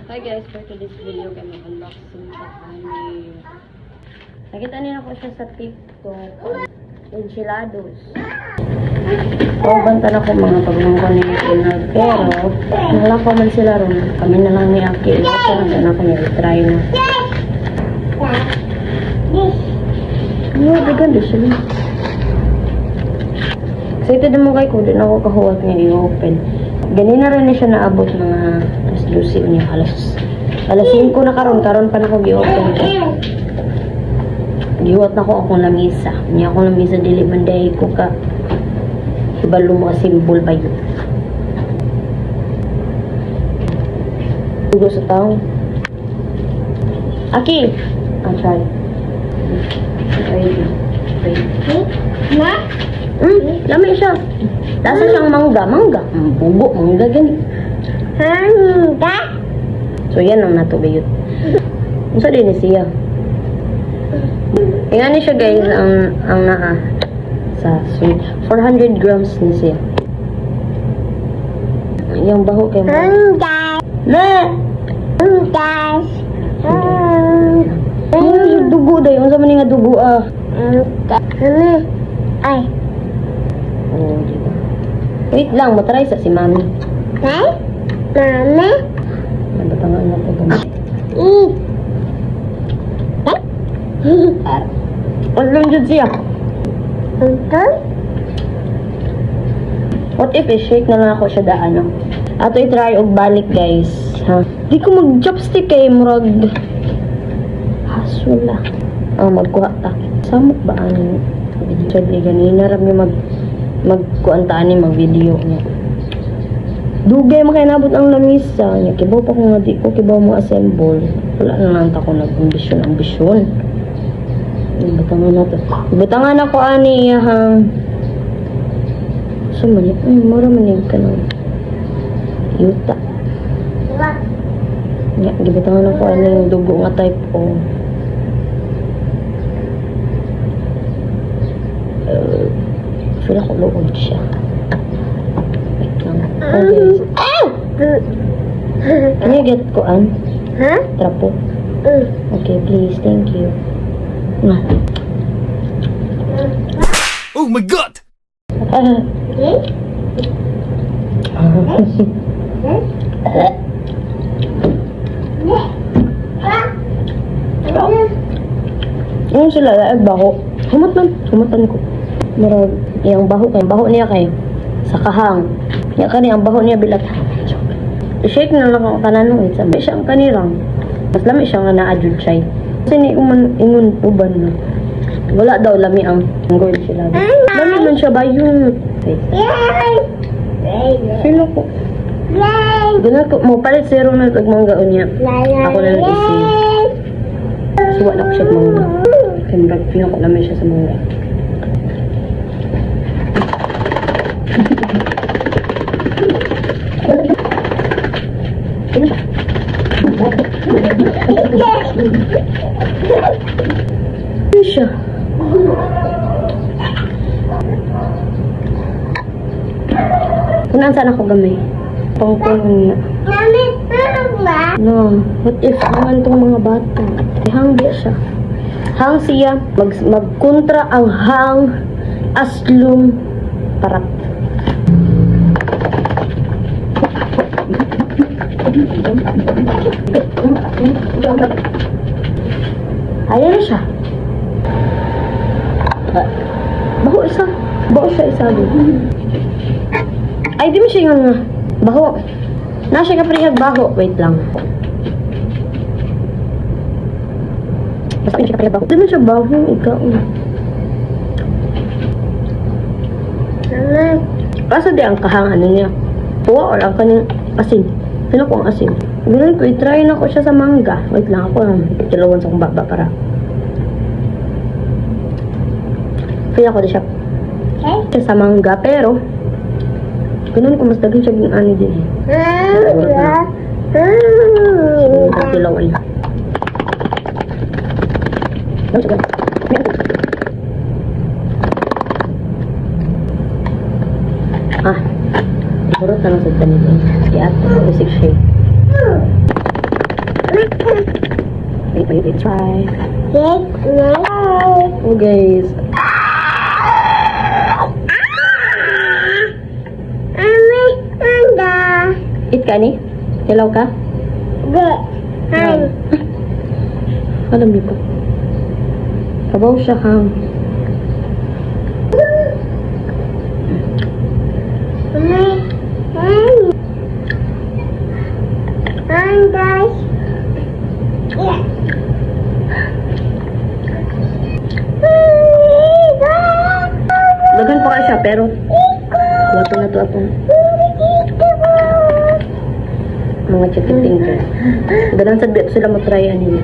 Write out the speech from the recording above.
Hi guys, for today's video kami unboxing siya kami. Nakita nila ko siya sa TikTok. Enchilados. Banta na ko mga paglungkon ni Inal. Pero, wala pa man sila ron. Kami na lang ni Aki. Kasi na ko niya i-try na. Ganda siya. Excited mo kay ko. Di na ako kahuwat niya i-open. Ganina rin siya naabot mga alas 12 niya. Alas 5 na karon pa na ko i-open ko. Giwat na ko akong lamisa. Niya akong lamisa dili manday ko ka. Ibalo mo simbol ba yun? Tugo sa tao. Aki! Sorry. Ma? Lamay siya. Lasa siyang mangga. Bubo, mangga gani. Mangga? So yan ang natubayot. Masa din siya. Tingnan niyo siya guys, ang naa sa 400 grams ni siya. Yung baho kay mo. Mangga. Mangga. Yung dugo dayo. Ang sama nga dugo ah. Ay. Oh, diba? Wait lang, matry sa si mami. Ay? Mami? Nabatangan na po ba? Alam dyan siya. What if i-shake na lang ako siya daan, no? Ato i-try og balik, guys. Ha? Di ko mag-chopstick kay murag. Hasula. Magkuha ta. Samok ba ano? Sabi ganina ram yung magkuantaan ni mag-video niya. Dugay makainabot ang lamisa niya. Kibaw pa ko nga di ko. Kibaw mo assemble. Wala na lang ako nag-ambisyon. Ibatangan na to. Ibatangan ako ani iyahang. So manik. Mura manig ka ng yuta. Ya, ibatangan ako ani yung dugo nga type o. Feel ako lood siya. Wait lang. Okay. Can you get ko an? Huh? Trapo? Okay, please. Thank you. Oh my god! Yung sila, baho. Humatan ko. Marag, yung baho niya kay sa kahang. Yung kani, ang baho niya bilat. I-shake na lang ako kanano. Sabi siya ang kanirang. Mas lami siya nga na-adjud siya. Kasi ni ingon uban na. Wala daw lami ang goil sila. Lami man siya ba yung sino ko? Doon ako, mo palit zero na tagmanggaon niya. Ako na nag-isip. Suwa na ko siya mangga. Kaya pino ko lami siya sa mangga. Ano siya? Kunaan saan ako gamay? Pangkulong na. No, what if naman itong mga bata? Hang di siya. Hang siya. Magkontra ang hang aslum parat. Ayan na siya. Baho siya isa. Ay, di mo siya yung baho. Nasa ka parihag baho. Wait lang. Basta siya ka parihag baho. Di mo siya baho. Ikaw. Kaso di ang kahang ano niya. Puwa or ang kanyang asin. Sino ko ang asin? Ganun ko, i-try na ko siya sa mangga. Wait lang ako. Kilawan sa kong baba para. Kaya ko di siya. Okay? Sa mangga. Pero, ganun ko mas daging siya yung ani din eh. Kilawan. Ganun siya ganun. Burot na lang sa tanito. Kaya ito, basic shape. Sige, try. Get no. Oh, guys. Ami anda. Eat ka ni? Hilaw ka? Get. Han. Alam niyo po. Kabaw siya, Ham. Ami. Han. Anda. Yeah. Dagan pa ka siya, pero wato na to atong mga chicken finger. Dalang saglit sila mo-try nila.